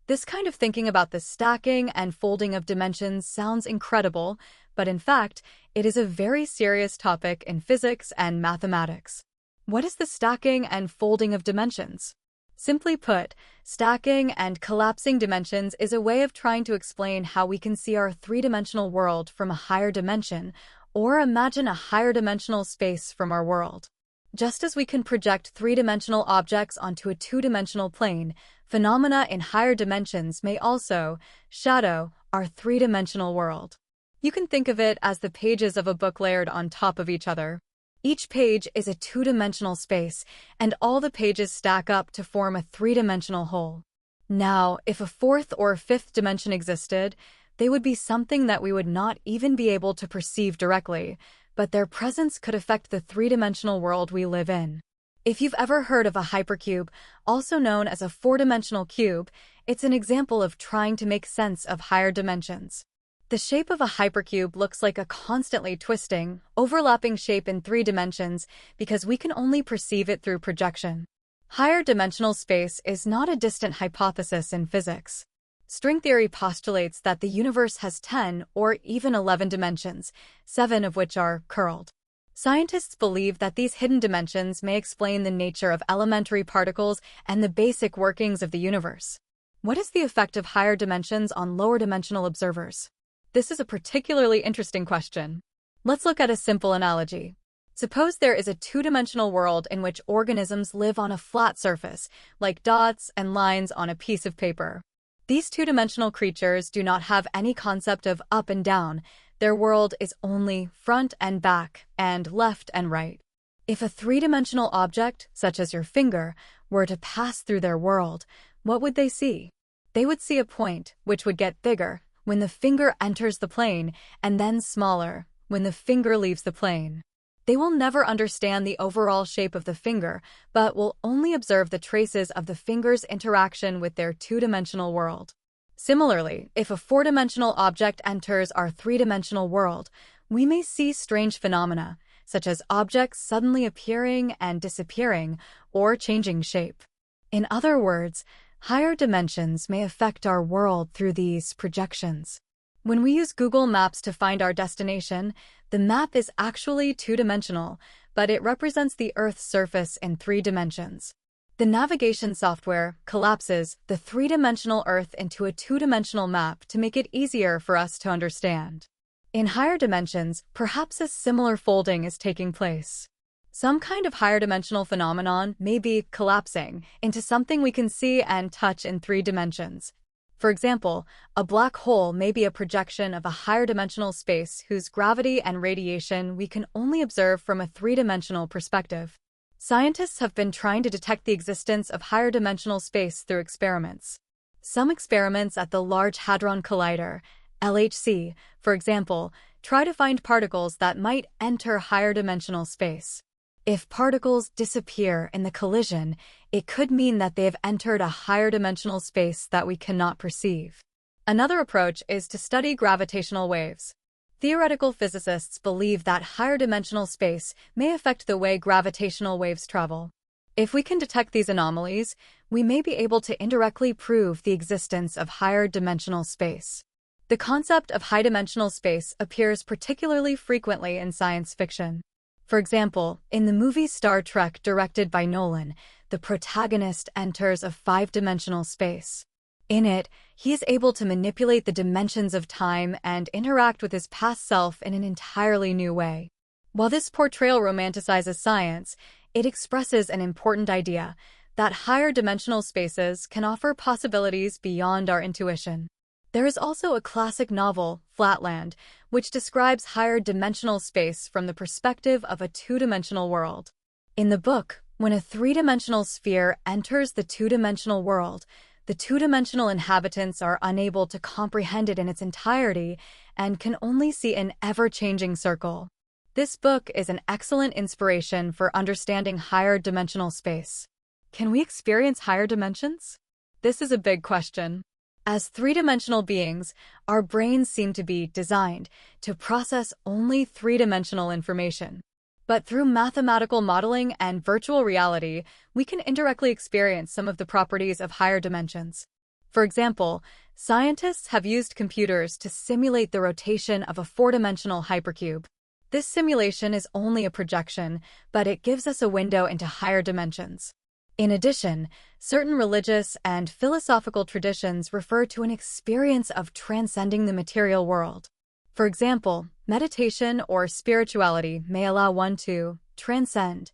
This kind of thinking about the stacking and folding of dimensions sounds incredible, but in fact, it is a very serious topic in physics and mathematics. What is the stacking and folding of dimensions? Simply put, stacking and collapsing dimensions is a way of trying to explain how we can see our three-dimensional world from a higher dimension, or imagine a higher dimensional space from our world. Just as we can project three-dimensional objects onto a two-dimensional plane, phenomena in higher dimensions may also shadow our three-dimensional world. You can think of it as the pages of a book layered on top of each other. Each page is a two-dimensional space, and all the pages stack up to form a three-dimensional whole. Now, if a fourth or fifth dimension existed, they would be something that we would not even be able to perceive directly, but their presence could affect the three-dimensional world we live in. If you've ever heard of a hypercube, also known as a four-dimensional cube, it's an example of trying to make sense of higher dimensions. The shape of a hypercube looks like a constantly twisting, overlapping shape in three dimensions because we can only perceive it through projection. Higher dimensional space is not a distant hypothesis in physics. String theory postulates that the universe has 10 or even 11 dimensions, 7 of which are curled. Scientists believe that these hidden dimensions may explain the nature of elementary particles and the basic workings of the universe. What is the effect of higher dimensions on lower dimensional observers? This is a particularly interesting question. Let's look at a simple analogy. Suppose there is a two-dimensional world in which organisms live on a flat surface, like dots and lines on a piece of paper. These two-dimensional creatures do not have any concept of up and down. Their world is only front and back, and left and right. If a three-dimensional object, such as your finger, were to pass through their world, what would they see? They would see a point, which would get bigger when the finger enters the plane, and then smaller when the finger leaves the plane. They will never understand the overall shape of the finger, but will only observe the traces of the finger's interaction with their two-dimensional world. Similarly, if a four-dimensional object enters our three-dimensional world, we may see strange phenomena, such as objects suddenly appearing and disappearing, or changing shape. In other words, higher dimensions may affect our world through these projections. When we use Google Maps to find our destination, the map is actually two-dimensional, but it represents the Earth's surface in 3 dimensions. The navigation software collapses the 3-dimensional Earth into a 2-dimensional map to make it easier for us to understand. In higher dimensions, perhaps a similar folding is taking place. Some kind of higher dimensional phenomenon may be collapsing into something we can see and touch in 3 dimensions. For example, a black hole may be a projection of a higher dimensional space whose gravity and radiation we can only observe from a 3-dimensional perspective. Scientists have been trying to detect the existence of higher dimensional space through experiments. Some experiments at the Large Hadron Collider, LHC, for example, try to find particles that might enter higher dimensional space. If particles disappear in the collision, it could mean that they have entered a higher dimensional space that we cannot perceive. Another approach is to study gravitational waves. Theoretical physicists believe that higher dimensional space may affect the way gravitational waves travel. If we can detect these anomalies, we may be able to indirectly prove the existence of higher dimensional space. The concept of high-dimensional space appears particularly frequently in science fiction. For example, in the movie Star Trek directed by Nolan, the protagonist enters a 5-dimensional space. In it, he is able to manipulate the dimensions of time and interact with his past self in an entirely new way. While this portrayal romanticizes science, it expresses an important idea that higher dimensional spaces can offer possibilities beyond our intuition. There is also a classic novel, Flatland, which describes higher dimensional space from the perspective of a 2-dimensional world. In the book, when a 3-dimensional sphere enters the 2-dimensional world, the 2-dimensional inhabitants are unable to comprehend it in its entirety and can only see an ever-changing circle. This book is an excellent inspiration for understanding higher dimensional space. Can we experience higher dimensions? This is a big question. As three-dimensional beings, our brains seem to be designed to process only three-dimensional information. But through mathematical modeling and virtual reality, we can indirectly experience some of the properties of higher dimensions. For example, scientists have used computers to simulate the rotation of a four-dimensional hypercube. This simulation is only a projection, but it gives us a window into higher dimensions. In addition, certain religious and philosophical traditions refer to an experience of transcending the material world. For example, meditation or spirituality may allow one to transcend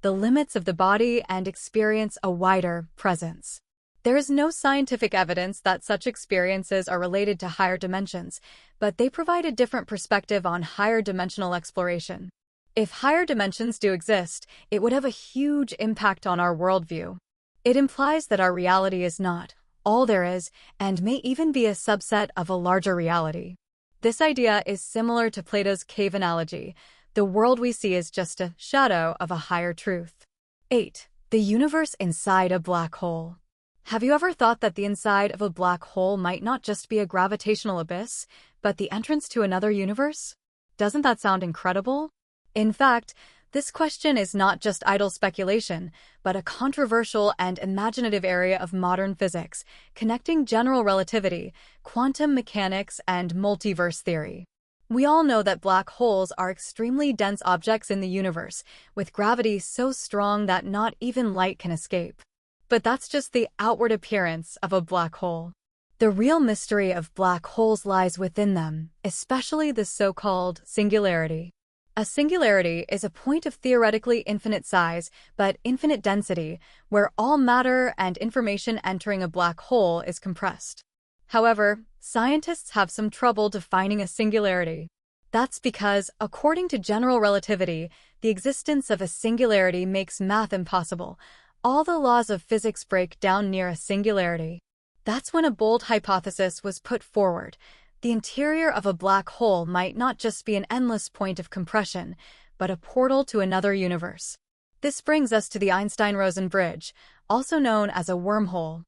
the limits of the body and experience a wider presence. There is no scientific evidence that such experiences are related to higher dimensions, but they provide a different perspective on higher dimensional exploration. If higher dimensions do exist, it would have a huge impact on our worldview. It implies that our reality is not all there is and may even be a subset of a larger reality. This idea is similar to Plato's cave analogy. The world we see is just a shadow of a higher truth. 8. The universe inside a black hole. Have you ever thought that the inside of a black hole might not just be a gravitational abyss, but the entrance to another universe? Doesn't that sound incredible? In fact, this question is not just idle speculation, but a controversial and imaginative area of modern physics, connecting general relativity, quantum mechanics, and multiverse theory. We all know that black holes are extremely dense objects in the universe, with gravity so strong that not even light can escape. But that's just the outward appearance of a black hole. The real mystery of black holes lies within them, especially the so-called singularity. A singularity is a point of theoretically infinite size, but infinite density, where all matter and information entering a black hole is compressed. However, scientists have some trouble defining a singularity. That's because, according to general relativity, the existence of a singularity makes math impossible. All the laws of physics break down near a singularity. That's when a bold hypothesis was put forward. The interior of a black hole might not just be an endless point of compression, but a portal to another universe. This brings us to the Einstein-Rosen bridge, also known as a wormhole.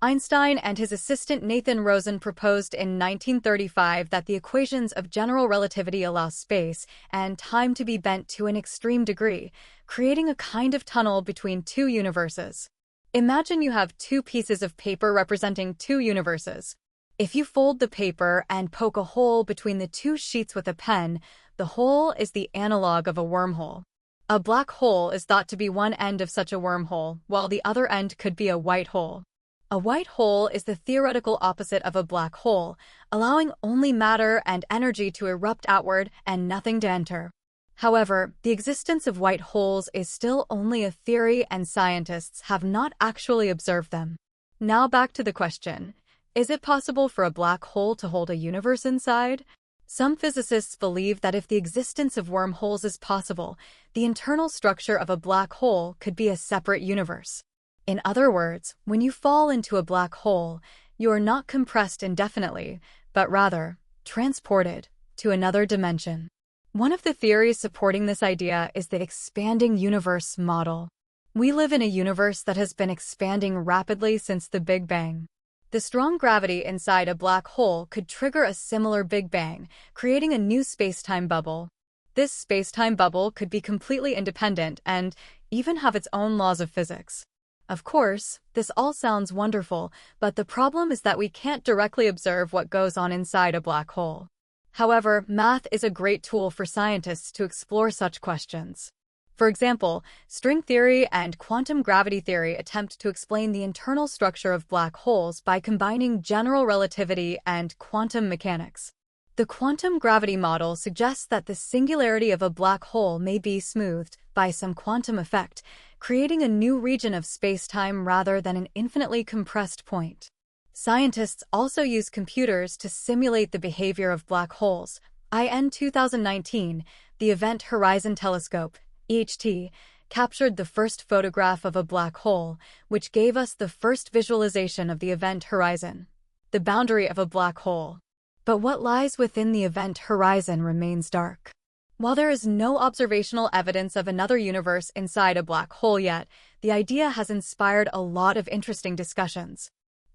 Einstein and his assistant Nathan Rosen proposed in 1935 that the equations of general relativity allow space and time to be bent to an extreme degree, creating a kind of tunnel between two universes. Imagine you have two pieces of paper representing two universes. If you fold the paper and poke a hole between the two sheets with a pen, the hole is the analog of a wormhole. A black hole is thought to be one end of such a wormhole, while the other end could be a white hole. A white hole is the theoretical opposite of a black hole, allowing only matter and energy to erupt outward and nothing to enter. However, the existence of white holes is still only a theory and scientists have not actually observed them. Now back to the question. Is it possible for a black hole to hold a universe inside? Some physicists believe that if the existence of wormholes is possible, the internal structure of a black hole could be a separate universe. In other words, when you fall into a black hole, you are not compressed indefinitely, but rather transported to another dimension. One of the theories supporting this idea is the expanding universe model. We live in a universe that has been expanding rapidly since the Big Bang. The strong gravity inside a black hole could trigger a similar Big Bang, creating a new space-time bubble. This space-time bubble could be completely independent and even have its own laws of physics. Of course, this all sounds wonderful, but the problem is that we can't directly observe what goes on inside a black hole. However, math is a great tool for scientists to explore such questions. For example, string theory and quantum gravity theory attempt to explain the internal structure of black holes by combining general relativity and quantum mechanics. The quantum gravity model suggests that the singularity of a black hole may be smoothed by some quantum effect, creating a new region of space-time rather than an infinitely compressed point. Scientists also use computers to simulate the behavior of black holes. In 2019, the Event Horizon Telescope, EHT, captured the first photograph of a black hole, which gave us the first visualization of the event horizon, the boundary of a black hole. But what lies within the event horizon remains dark. While there is no observational evidence of another universe inside a black hole yet, the idea has inspired a lot of interesting discussions.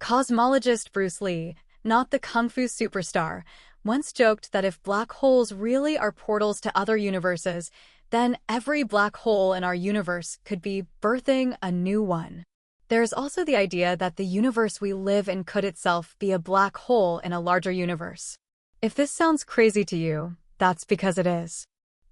Cosmologist Bruce Lee, not the kung fu superstar, once joked that if black holes really are portals to other universes, then every black hole in our universe could be birthing a new one. There's also the idea that the universe we live in could itself be a black hole in a larger universe. If this sounds crazy to you, that's because it is.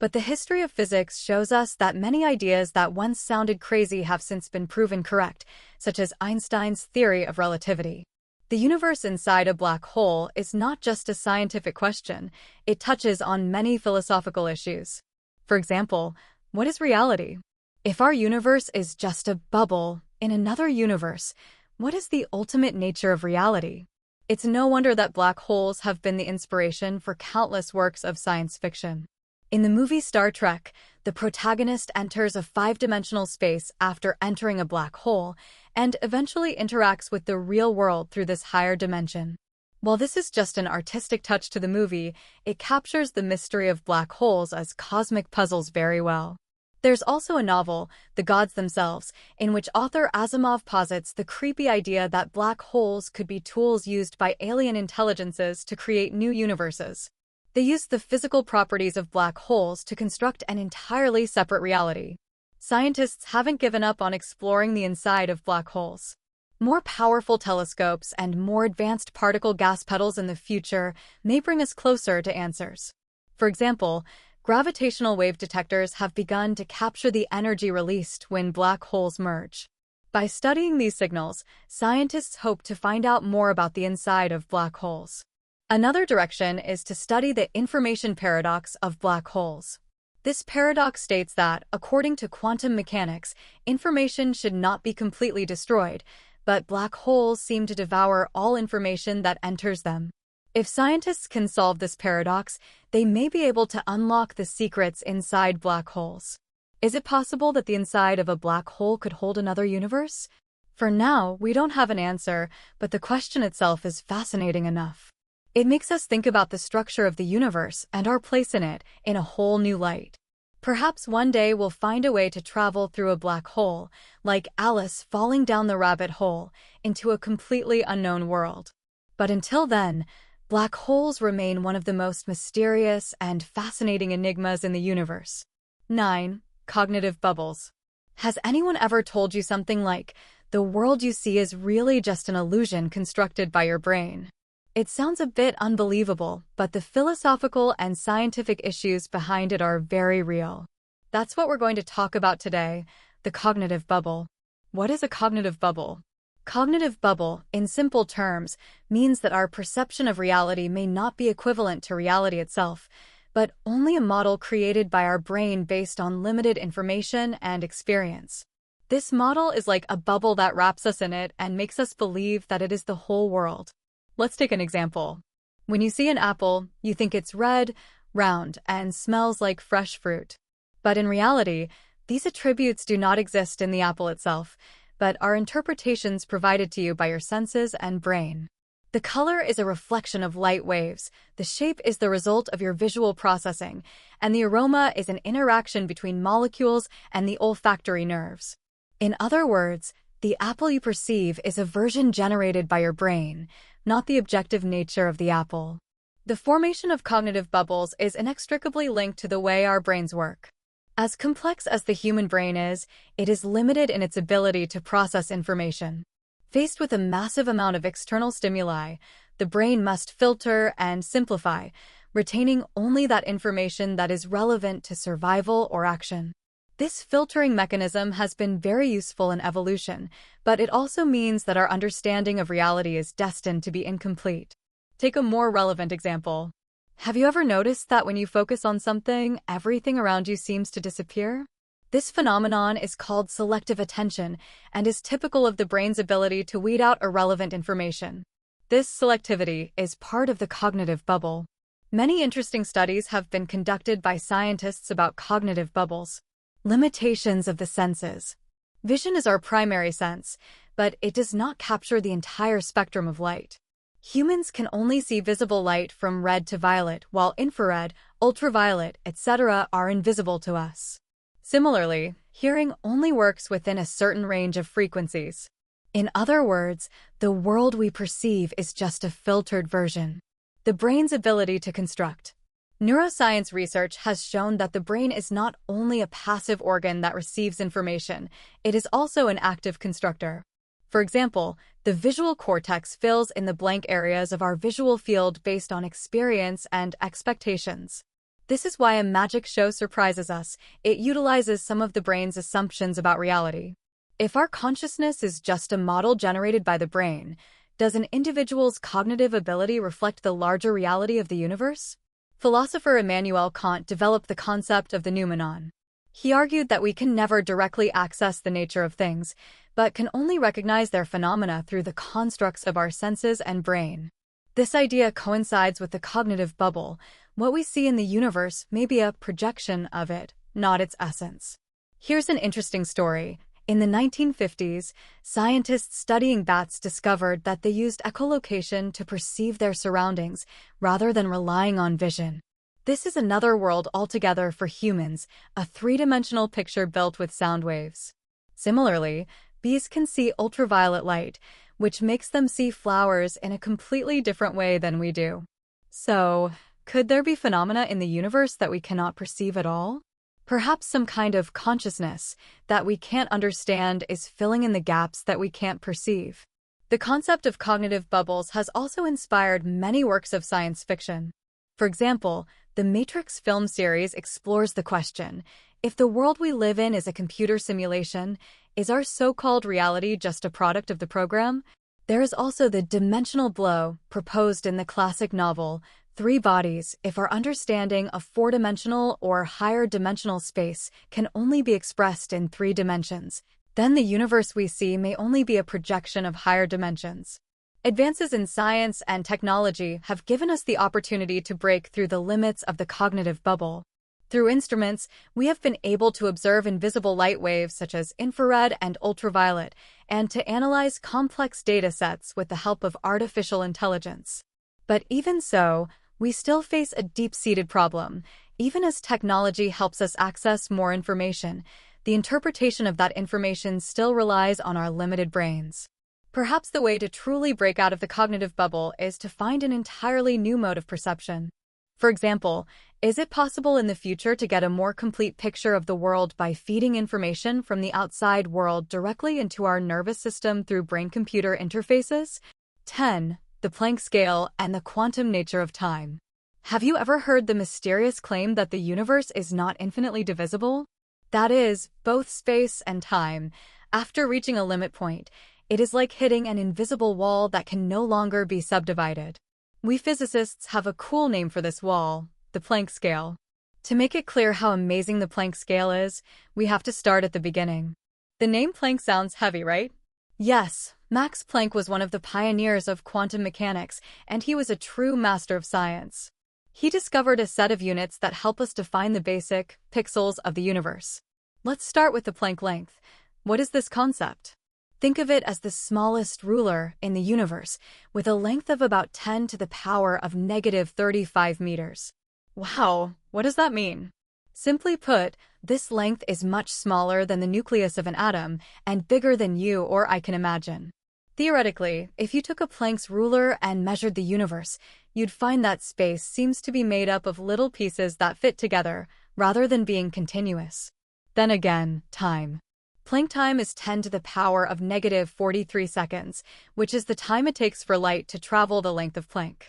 But the history of physics shows us that many ideas that once sounded crazy have since been proven correct, such as Einstein's theory of relativity. The universe inside a black hole is not just a scientific question, it touches on many philosophical issues. For example, what is reality? If our universe is just a bubble in another universe, what is the ultimate nature of reality? It's no wonder that black holes have been the inspiration for countless works of science fiction. In the movie Star Trek, the protagonist enters a five-dimensional space after entering a black hole and eventually interacts with the real world through this higher dimension. While this is just an artistic touch to the movie, it captures the mystery of black holes as cosmic puzzles very well. There's also a novel, The Gods Themselves, in which author Asimov posits the creepy idea that black holes could be tools used by alien intelligences to create new universes. They use the physical properties of black holes to construct an entirely separate reality. Scientists haven't given up on exploring the inside of black holes. More powerful telescopes and more advanced particle gas pedals in the future may bring us closer to answers. For example, gravitational wave detectors have begun to capture the energy released when black holes merge. By studying these signals, scientists hope to find out more about the inside of black holes. Another direction is to study the information paradox of black holes. This paradox states that, according to quantum mechanics, information should not be completely destroyed, but black holes seem to devour all information that enters them. If scientists can solve this paradox, they may be able to unlock the secrets inside black holes. Is it possible that the inside of a black hole could hold another universe? For now, we don't have an answer, but the question itself is fascinating enough. It makes us think about the structure of the universe and our place in it in a whole new light. Perhaps one day we'll find a way to travel through a black hole, like Alice falling down the rabbit hole, into a completely unknown world. But until then, black holes remain one of the most mysterious and fascinating enigmas in the universe. 9. Cognitive bubbles. Has anyone ever told you something like, the world you see is really just an illusion constructed by your brain? It sounds a bit unbelievable, but the philosophical and scientific issues behind it are very real. That's what we're going to talk about today, the cognitive bubble. What is a cognitive bubble? Cognitive bubble, in simple terms, means that our perception of reality may not be equivalent to reality itself, but only a model created by our brain based on limited information and experience. This model is like a bubble that wraps us in it and makes us believe that it is the whole world. Let's take an example. When you see an apple, you think it's red, round, and smells like fresh fruit. But in reality, these attributes do not exist in the apple itself, but are interpretations provided to you by your senses and brain. The color is a reflection of light waves, the shape is the result of your visual processing, and the aroma is an interaction between molecules and the olfactory nerves. In other words, the apple you perceive is a version generated by your brain, not the objective nature of the apple. The formation of cognitive bubbles is inextricably linked to the way our brains work. As complex as the human brain is, it is limited in its ability to process information. Faced with a massive amount of external stimuli, the brain must filter and simplify, retaining only that information that is relevant to survival or action. This filtering mechanism has been very useful in evolution, but it also means that our understanding of reality is destined to be incomplete. Take a more relevant example. Have you ever noticed that when you focus on something, everything around you seems to disappear? This phenomenon is called selective attention and is typical of the brain's ability to weed out irrelevant information. This selectivity is part of the cognitive bubble. Many interesting studies have been conducted by scientists about cognitive bubbles. Limitations of the senses. Vision is our primary sense, but it does not capture the entire spectrum of light. Humans can only see visible light from red to violet, while infrared, ultraviolet, etc. are invisible to us. Similarly, hearing only works within a certain range of frequencies. In other words, the world we perceive is just a filtered version. The brain's ability to construct. Neuroscience research has shown that the brain is not only a passive organ that receives information, it is also an active constructor. For example, the visual cortex fills in the blank areas of our visual field based on experience and expectations. This is why a magic show surprises us. It utilizes some of the brain's assumptions about reality. If our consciousness is just a model generated by the brain, does an individual's cognitive ability reflect the larger reality of the universe? Philosopher Immanuel Kant developed the concept of the noumenon. He argued that we can never directly access the nature of things, but can only recognize their phenomena through the constructs of our senses and brain. This idea coincides with the cognitive bubble. What we see in the universe may be a projection of it, not its essence. Here's an interesting story. In the 1950s, scientists studying bats discovered that they used echolocation to perceive their surroundings rather than relying on vision. This is another world altogether for humans, a three-dimensional picture built with sound waves. Similarly, bees can see ultraviolet light, which makes them see flowers in a completely different way than we do. So, could there be phenomena in the universe that we cannot perceive at all? Perhaps some kind of consciousness that we can't understand is filling in the gaps that we can't perceive. The concept of cognitive bubbles has also inspired many works of science fiction. For example, the Matrix film series explores the question, if the world we live in is a computer simulation, is our so-called reality just a product of the program? There is also the dimensional blow proposed in the classic novel, Three Bodies. If our understanding of four-dimensional or higher dimensional space can only be expressed in 3 dimensions, then the universe we see may only be a projection of higher dimensions. Advances in science and technology have given us the opportunity to break through the limits of the cognitive bubble. Through instruments, we have been able to observe invisible light waves such as infrared and ultraviolet, and to analyze complex data sets with the help of artificial intelligence. But even so, we still face a deep-seated problem. Even as technology helps us access more information, the interpretation of that information still relies on our limited brains. Perhaps the way to truly break out of the cognitive bubble is to find an entirely new mode of perception. For example, is it possible in the future to get a more complete picture of the world by feeding information from the outside world directly into our nervous system through brain-computer interfaces? 10. The Planck scale and the quantum nature of time. Have you ever heard the mysterious claim that the universe is not infinitely divisible? That is, both space and time. After reaching a limit point, it is like hitting an invisible wall that can no longer be subdivided. We physicists have a cool name for this wall, the Planck scale. To make it clear how amazing the Planck scale is, we have to start at the beginning. The name Planck sounds heavy, right? Yes, Max Planck was one of the pioneers of quantum mechanics, and he was a true master of science. He discovered a set of units that help us define the basic pixels of the universe. Let's start with the Planck length. What is this concept? Think of it as the smallest ruler in the universe, with a length of about 10 to the power of -35 meters. Wow, what does that mean? Simply put, this length is much smaller than the nucleus of an atom and bigger than you or I can imagine. Theoretically, if you took a Planck's ruler and measured the universe, you'd find that space seems to be made up of little pieces that fit together, rather than being continuous. Then again, time. Planck time is 10 to the power of -43 seconds, which is the time it takes for light to travel the length of Planck.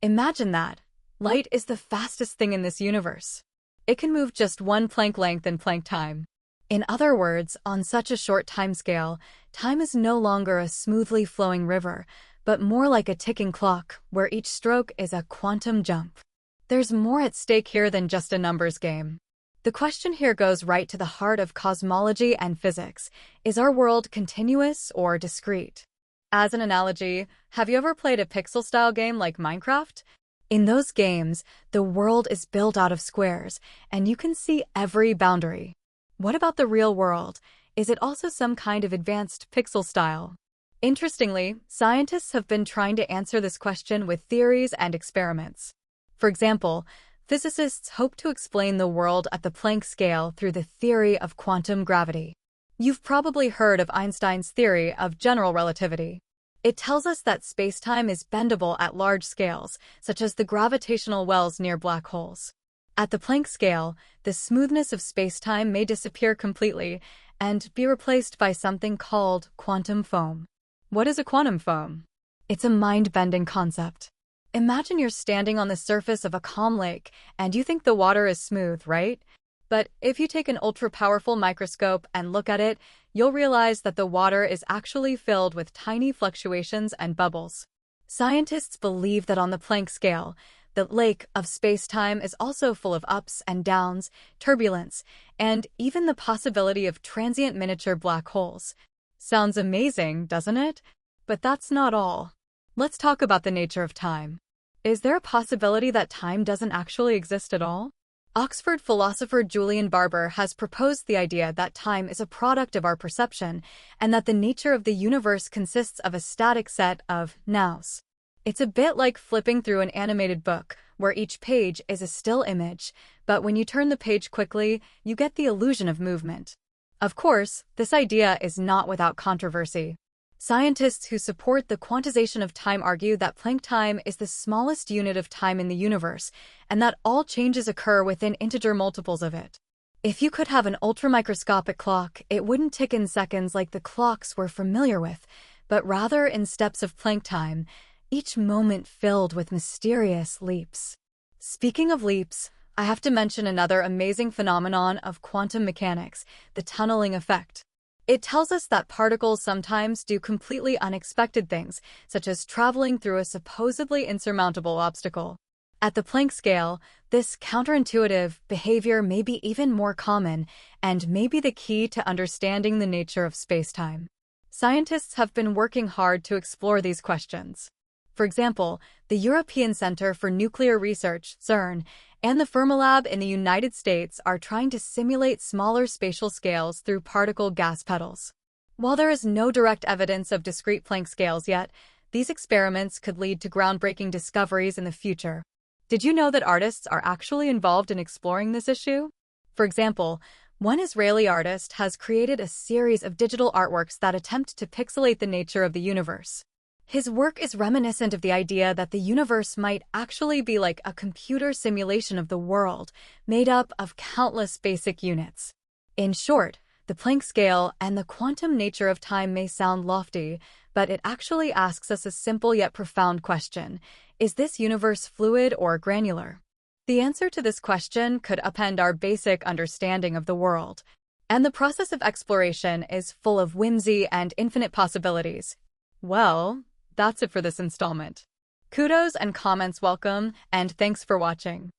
Imagine that. Light is the fastest thing in this universe. It can move just 1 Planck length in Planck time. In other words, on such a short timescale, time is no longer a smoothly flowing river, but more like a ticking clock, where each stroke is a quantum jump. There's more at stake here than just a numbers game. The question here goes right to the heart of cosmology and physics. Is our world continuous or discrete? As an analogy, have you ever played a pixel-style game like Minecraft? In those games, the world is built out of squares, and you can see every boundary. What about the real world? Is it also some kind of advanced pixel style? Interestingly, scientists have been trying to answer this question with theories and experiments. For example, physicists hope to explain the world at the Planck scale through the theory of quantum gravity. You've probably heard of Einstein's theory of general relativity. It tells us that spacetime is bendable at large scales, such as the gravitational wells near black holes. At the Planck scale, the smoothness of spacetime may disappear completely and be replaced by something called quantum foam. What is a quantum foam? It's a mind-bending concept. Imagine you're standing on the surface of a calm lake and you think the water is smooth, right? But if you take an ultra-powerful microscope and look at it, you'll realize that the water is actually filled with tiny fluctuations and bubbles. Scientists believe that on the Planck scale, the lake of spacetime is also full of ups and downs, turbulence, and even the possibility of transient miniature black holes. Sounds amazing, doesn't it? But that's not all. Let's talk about the nature of time. Is there a possibility that time doesn't actually exist at all? Oxford philosopher Julian Barber has proposed the idea that time is a product of our perception and that the nature of the universe consists of a static set of nows. It's a bit like flipping through an animated book, where each page is a still image, but when you turn the page quickly, you get the illusion of movement. Of course, this idea is not without controversy. Scientists who support the quantization of time argue that Planck time is the smallest unit of time in the universe, and that all changes occur within integer multiples of it. If you could have an ultramicroscopic clock, it wouldn't tick in seconds like the clocks we're familiar with, but rather in steps of Planck time, each moment filled with mysterious leaps. Speaking of leaps, I have to mention another amazing phenomenon of quantum mechanics, the tunneling effect. It tells us that particles sometimes do completely unexpected things, such as traveling through a supposedly insurmountable obstacle. At the Planck scale, this counterintuitive behavior may be even more common and may be the key to understanding the nature of spacetime. Scientists have been working hard to explore these questions. For example, the European Center for Nuclear Research, CERN, and the Fermilab in the United States are trying to simulate smaller spatial scales through particle gas pedals. While there is no direct evidence of discrete Planck scales yet, these experiments could lead to groundbreaking discoveries in the future. Did you know that artists are actually involved in exploring this issue? For example, one Israeli artist has created a series of digital artworks that attempt to pixelate the nature of the universe. His work is reminiscent of the idea that the universe might actually be like a computer simulation of the world, made up of countless basic units. In short, the Planck scale and the quantum nature of time may sound lofty, but it actually asks us a simple yet profound question: is this universe fluid or granular? The answer to this question could upend our basic understanding of the world. And the process of exploration is full of whimsy and infinite possibilities. Well, that's it for this installment. Kudos and comments welcome, and thanks for watching.